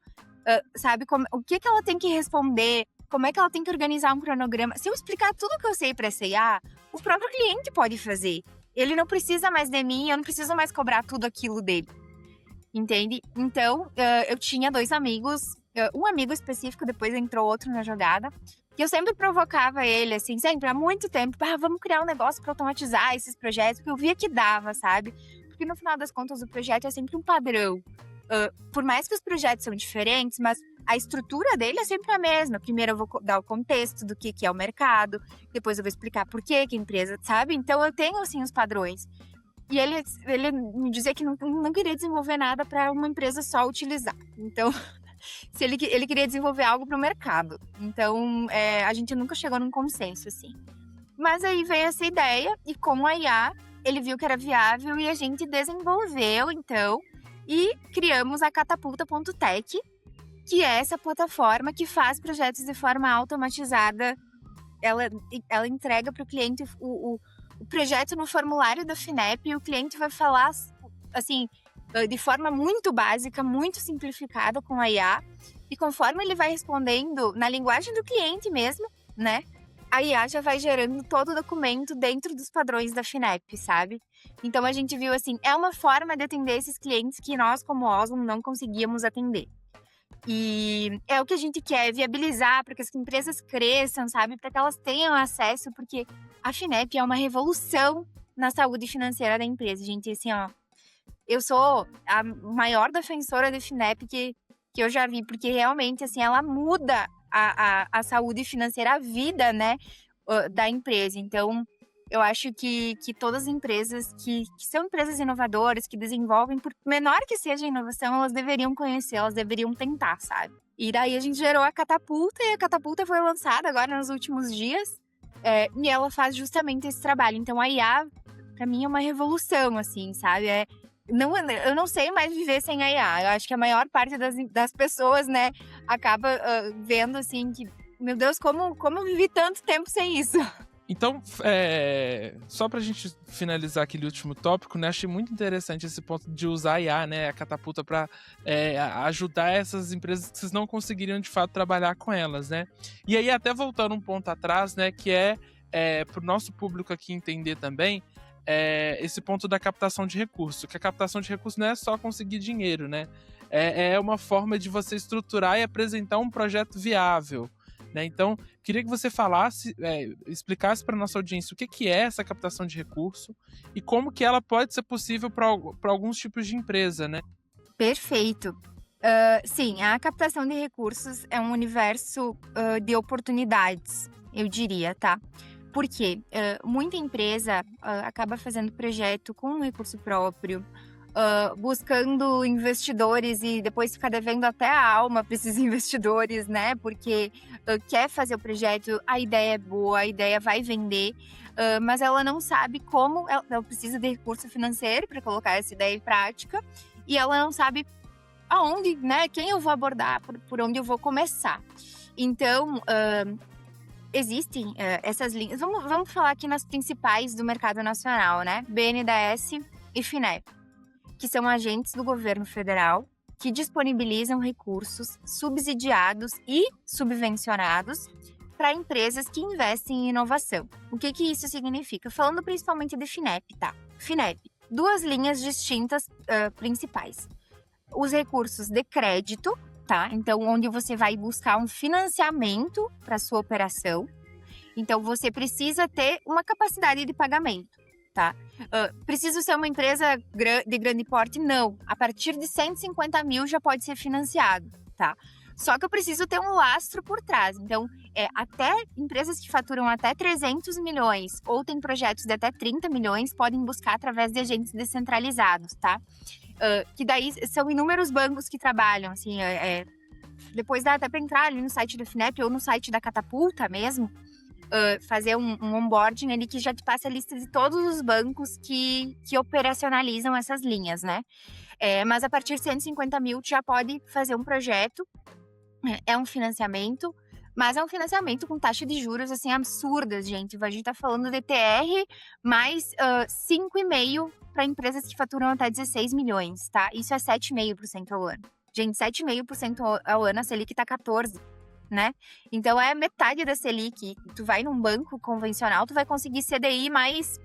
sabe? O que ela tem que responder, como é que ela tem que organizar um cronograma. Se eu explicar tudo que eu sei para essa IA, o próprio cliente pode fazer. Ele não precisa mais de mim, eu não preciso mais cobrar tudo aquilo dele. Entende? Então, eu tinha 2 amigos, um amigo específico, depois entrou outro na jogada, que eu sempre provocava ele, assim, sempre, há muito tempo, vamos criar um negócio para automatizar esses projetos, porque eu via que dava, sabe? Porque no final das contas, o projeto é sempre um padrão. Por mais que os projetos são diferentes, mas a estrutura dele é sempre a mesma. Primeiro eu vou dar o contexto do que é o mercado, depois eu vou explicar por que a empresa, sabe? Então eu tenho, assim, os padrões. E ele me dizia que não queria desenvolver nada para uma empresa só utilizar. Então, se ele queria desenvolver algo para o mercado. Então, a gente nunca chegou num consenso, assim. Mas aí veio essa ideia, e com a IA, ele viu que era viável e a gente desenvolveu, então, e criamos a Catapulta.tech, que é essa plataforma que faz projetos de forma automatizada. Ela entrega para o cliente o projeto no formulário da FINEP e o cliente vai falar, assim, de forma muito básica, muito simplificada com a IA. E conforme ele vai respondendo na linguagem do cliente mesmo, né? A IA já vai gerando todo o documento dentro dos padrões da FINEP, sabe? Então a gente viu assim, é uma forma de atender esses clientes que nós, como Oslo, não conseguíamos atender. E é o que a gente quer, viabilizar para que as empresas cresçam, sabe? Para que elas tenham acesso, porque a FINEP é uma revolução na saúde financeira da empresa, gente. Assim, eu sou a maior defensora da FINEP que eu já vi, porque realmente, assim, ela muda a saúde financeira, a vida, né, da empresa. Então, eu acho que todas as empresas que são empresas inovadoras, que desenvolvem, por menor que seja a inovação, elas deveriam conhecer, elas deveriam tentar, sabe? E daí a gente gerou a Catapulta, e a Catapulta foi lançada agora nos últimos dias. E ela faz justamente esse trabalho. Então, a IA, pra mim, é uma revolução, assim, sabe? Eu não sei mais viver sem a IA. Eu acho que a maior parte das pessoas, né, acaba vendo, assim, que, meu Deus, como eu vivi tanto tempo sem isso? Então, só pra gente finalizar aquele último tópico, né? Achei muito interessante esse ponto de usar a IA, né? A Catapulta pra ajudar essas empresas que vocês não conseguiriam, de fato, trabalhar com elas, né? E aí, até voltando um ponto atrás, né? Que pro nosso público aqui entender também, esse ponto da captação de recursos. Que a captação de recursos não é só conseguir dinheiro, né? É uma forma de você estruturar e apresentar um projeto viável, né? Então, queria que você explicasse para nossa audiência o que é essa captação de recurso e como que ela pode ser possível para alguns tipos de empresa, né? Perfeito. Sim, a captação de recursos é um universo de oportunidades, eu diria, tá? Porque muita empresa acaba fazendo projeto com um recurso próprio, buscando investidores e depois fica devendo até a alma para esses investidores, né? Porque quer fazer o projeto, a ideia é boa, a ideia vai vender, mas ela não sabe como, ela precisa de recurso financeiro para colocar essa ideia em prática e ela não sabe aonde, né? Quem eu vou abordar, por onde eu vou começar. Então, existem essas linhas. Vamos falar aqui nas principais do mercado nacional, né? BNDES e FINEP, que são agentes do governo federal que disponibilizam recursos subsidiados e subvencionados para empresas que investem em inovação. O que isso significa? Falando principalmente de FINEP, tá? FINEP, duas linhas distintas principais. Os recursos de crédito, tá? Então, onde você vai buscar um financiamento para sua operação. Então, você precisa ter uma capacidade de pagamento, tá? Preciso ser uma empresa de grande porte? Não. A partir de 150 mil já pode ser financiado, tá? Só que eu preciso ter um lastro por trás. Então, até empresas que faturam até 300 milhões ou têm projetos de até 30 milhões podem buscar através de agentes descentralizados, tá? Que daí são inúmeros bancos que trabalham, assim, depois dá até para entrar ali no site do FINEP ou no site da Catapulta mesmo, fazer um onboarding ali que já te passa a lista de todos os bancos que operacionalizam essas linhas, né? Mas a partir de 150 mil tu já pode fazer um projeto, é um financiamento, mas é um financiamento com taxa de juros, assim, absurdas, gente. A gente tá falando de TR mais 5,5% para empresas que faturam até 16 milhões, tá? Isso é 7,5% ao ano. Gente, 7,5% ao ano, a Selic tá 14%. Né? Então é metade da Selic. Tu vai num banco convencional, tu vai conseguir CDI mais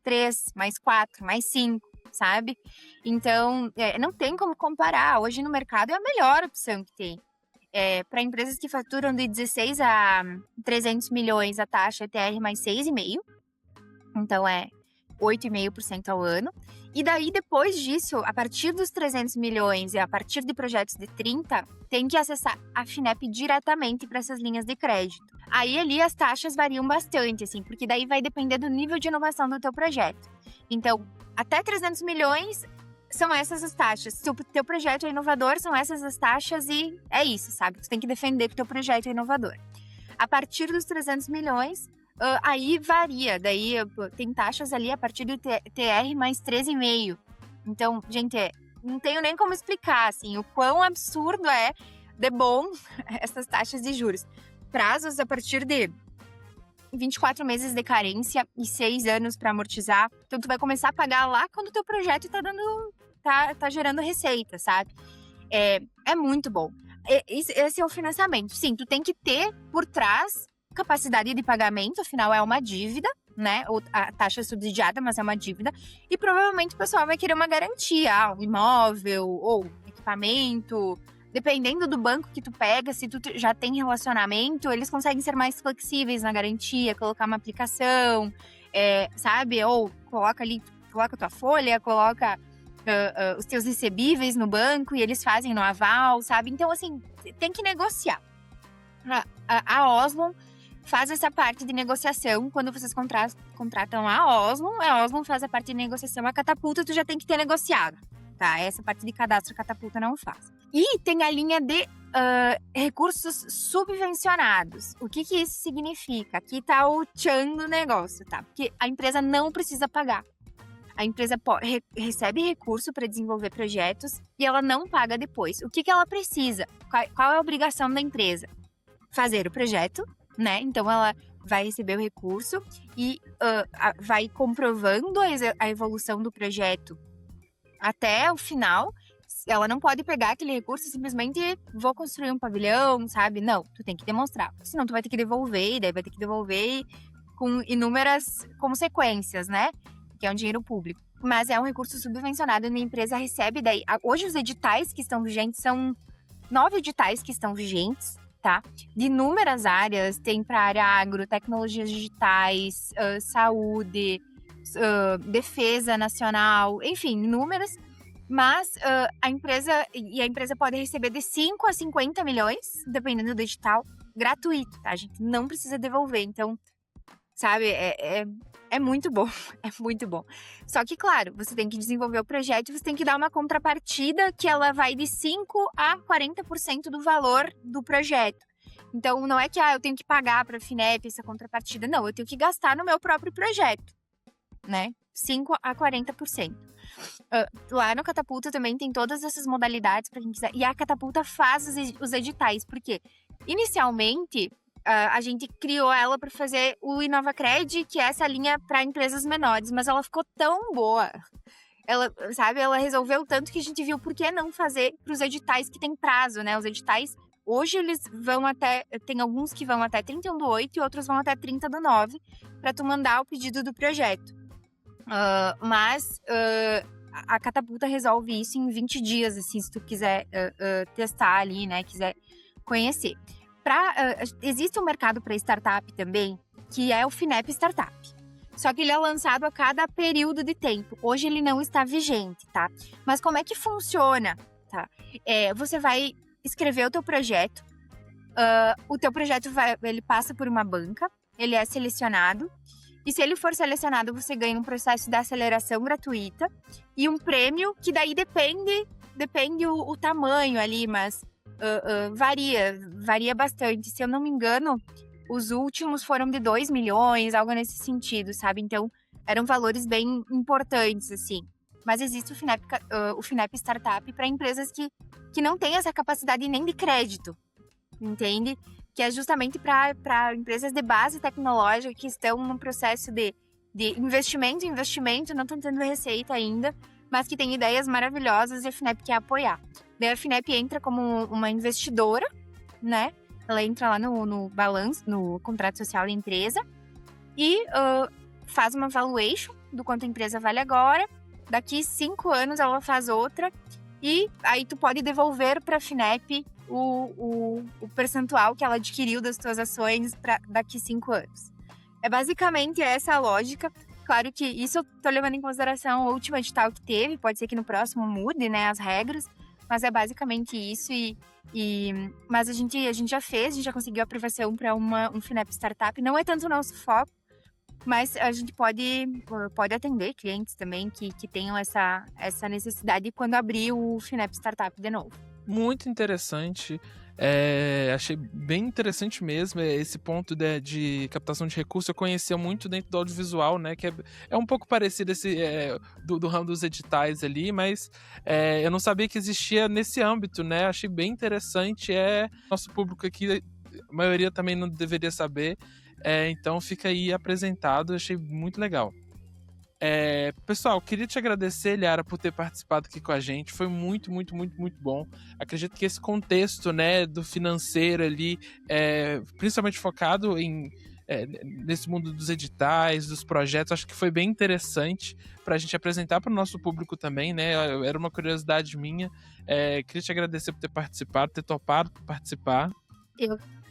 3, mais 4, mais 5, sabe? Então, não tem como comparar. Hoje no mercado é a melhor opção que tem. Para empresas que faturam de 16 a 300 milhões, a taxa é TR mais 6,5%. Então, 8,5% ao ano. E daí, depois disso, a partir dos 300 milhões e a partir de projetos de 30, tem que acessar a FINEP diretamente para essas linhas de crédito. Aí, ali, as taxas variam bastante, assim, porque daí vai depender do nível de inovação do teu projeto. Então, até 300 milhões são essas as taxas. Se o teu projeto é inovador, são essas as taxas e é isso, sabe? Tu tem que defender que o teu projeto é inovador. A partir dos 300 milhões... aí varia, daí tem taxas ali a partir do TR mais 13,5%. Então, gente, não tenho nem como explicar, assim, o quão absurdo é de bom essas taxas de juros. Prazos a partir de 24 meses de carência e 6 anos para amortizar. Então, tu vai começar a pagar lá quando o teu projeto tá gerando receita, sabe? É muito bom. Esse é o financiamento. Sim, tu tem que ter por trás capacidade de pagamento, afinal é uma dívida, né? A taxa é subsidiada, mas é uma dívida. E provavelmente o pessoal vai querer uma garantia, um imóvel ou equipamento. Dependendo do banco que tu pega, se tu já tem relacionamento, eles conseguem ser mais flexíveis na garantia, colocar uma aplicação, sabe? Ou coloca a tua folha, coloca os teus recebíveis no banco e eles fazem no aval, sabe? Então, assim, tem que negociar. A Oslon faz essa parte de negociação. Quando vocês contratam a Oslon faz a parte de negociação. A Catapulta tu já tem que ter negociado, tá? Essa parte de cadastro a Catapulta não faz. E tem a linha de recursos subvencionados. O que isso significa? Aqui tá o tchan do negócio, tá? Porque a empresa não precisa pagar. A empresa recebe recurso para desenvolver projetos e ela não paga depois. O que ela precisa? Qual é a obrigação da empresa? Fazer o projeto, né? Então, ela vai receber o recurso e vai comprovando a evolução do projeto até o final. Ela não pode pegar aquele recurso e simplesmente vou construir um pavilhão, sabe? Não, tu tem que demonstrar. Senão tu vai ter que devolver, e daí vai ter que devolver com inúmeras consequências, né? Que é um dinheiro público. Mas é um recurso subvencionado e a empresa recebe daí. Hoje os editais que estão vigentes são 9 editais que estão vigentes, tá? De inúmeras áreas, tem para área agro, tecnologias digitais, saúde, defesa nacional, enfim, inúmeras. Mas a empresa pode receber de 5 a 50 milhões, dependendo do edital, gratuito, tá? A gente não precisa devolver. Então, sabe, é muito bom, é muito bom. Só que, claro, você tem que desenvolver o projeto e você tem que dar uma contrapartida que ela vai de 5 a 40% do valor do projeto. Então, não é que eu tenho que pagar para a FINEP essa contrapartida. Não, eu tenho que gastar no meu próprio projeto, né? 5 a 40%. Lá no Catapulta também tem todas essas modalidades para quem quiser. E a Catapulta faz os editais, porque inicialmente a gente criou ela para fazer o InovaCred, que é essa linha para empresas menores, mas ela ficou tão boa. Ela resolveu tanto que a gente viu por que não fazer para os editais que tem prazo, né? Os editais, hoje eles vão tem alguns que vão até 31/8 e outros vão até 30/9 para tu mandar o pedido do projeto. Mas a Catapulta resolve isso em 20 dias, assim, se tu quiser testar ali, né? Quiser conhecer. Existe um mercado para startup também, que é o FINEP Startup. Só que ele é lançado a cada período de tempo. Hoje ele não está vigente, tá? Mas como é que funciona, tá? Você vai escrever o teu projeto. O teu projeto ele passa por uma banca, ele é selecionado. E se ele for selecionado, você ganha um processo de aceleração gratuita e um prêmio que daí depende o tamanho ali, mas varia bastante. Se eu não me engano, os últimos foram de 2 milhões, algo nesse sentido, sabe? Então, eram valores bem importantes, assim. Mas existe o FINEP Startup para empresas que não têm essa capacidade nem de crédito, entende? Que é justamente para empresas de base tecnológica que estão num processo de investimento, não estão tendo receita ainda, mas que tem ideias maravilhosas e a FINEP quer apoiar. Daí a FINEP entra como uma investidora, né? Ela entra lá no balanço, no contrato social da empresa e faz uma valuation do quanto a empresa vale agora. Daqui 5 anos ela faz outra e aí tu pode devolver para a FINEP o percentual que ela adquiriu das tuas ações para daqui 5 anos. É basicamente essa a lógica. Claro que isso eu tô levando em consideração o último edital que teve, pode ser que no próximo mude, né, as regras, mas é basicamente isso mas a gente já fez, a gente já conseguiu aprovação para um FINEP Startup. Não é tanto o nosso foco, mas a gente pode atender clientes também que tenham essa necessidade quando abrir o FINEP Startup de novo. Muito interessante. Achei bem interessante mesmo esse ponto de captação de recursos. Eu conhecia muito dentro do audiovisual, né? Que é um pouco parecido do ramo dos editais ali, mas eu não sabia que existia nesse âmbito, né? Achei bem interessante. Nosso público aqui, a maioria também não deveria saber. Então fica aí apresentado. Achei muito legal. Pessoal, queria te agradecer, Liara, por ter participado aqui com a gente. Foi muito, muito, muito, muito bom. Acredito que esse contexto, né, do financeiro ali, principalmente focado nesse mundo dos editais, dos projetos, acho que foi bem interessante para a gente apresentar para o nosso público também, né? Era uma curiosidade minha. Queria te agradecer por ter participado, ter topado participar.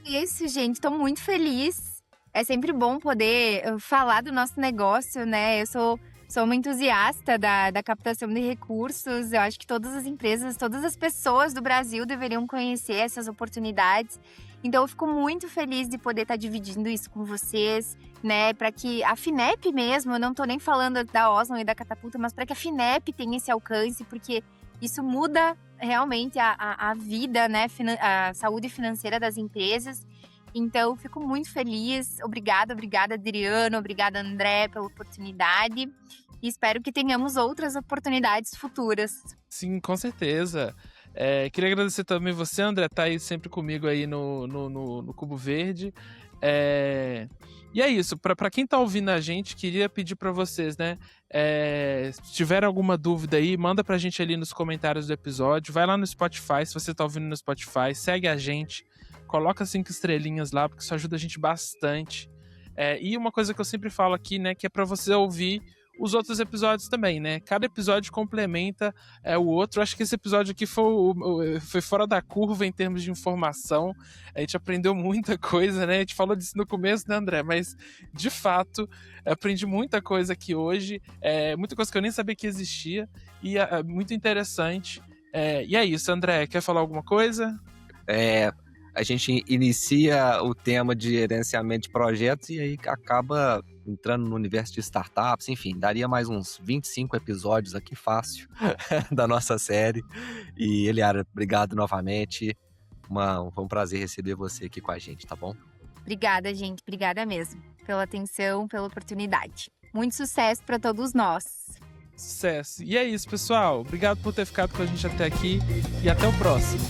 Isso, gente, estou muito feliz. É sempre bom poder falar do nosso negócio, né? Eu sou uma entusiasta da captação de recursos. Eu acho que todas as empresas, todas as pessoas do Brasil deveriam conhecer essas oportunidades. Então, eu fico muito feliz de poder estar dividindo isso com vocês, né? Para que a FINEP mesmo, eu não estou nem falando da Oslo e da Catapulta, mas para que a FINEP tenha esse alcance, porque isso muda realmente a vida, né, a saúde financeira das empresas. Então, fico muito feliz. Obrigada, Adriano, obrigada, André, pela oportunidade. E espero que tenhamos outras oportunidades futuras. Sim, com certeza. Queria agradecer também você, André, tá aí sempre comigo aí no Cubo Verde. E é isso, para quem tá ouvindo a gente, queria pedir para vocês, né? Se tiver alguma dúvida aí, manda pra gente ali nos comentários do episódio. Vai lá no Spotify, se você tá ouvindo no Spotify, segue a gente, coloca 5 estrelinhas lá, porque isso ajuda a gente bastante. E uma coisa que eu sempre falo aqui, né, que é para você ouvir os outros episódios também, né? Cada episódio complementa o outro. Acho que esse episódio aqui foi fora da curva em termos de informação. A gente aprendeu muita coisa, né? A gente falou disso no começo, né, André? Mas, de fato, aprendi muita coisa aqui hoje. Muita coisa que eu nem sabia que existia. E é muito interessante. E é isso, André. Quer falar alguma coisa? A gente inicia o tema de gerenciamento de projetos e aí acaba entrando no universo de startups, enfim, daria mais uns 25 episódios aqui fácil da nossa série. E Eliara, obrigado novamente. Foi um prazer receber você aqui com a gente, tá bom? Obrigada, gente. Obrigada mesmo pela atenção, pela oportunidade. Muito sucesso para todos nós. Sucesso. E é isso, pessoal. Obrigado por ter ficado com a gente até aqui e até o próximo.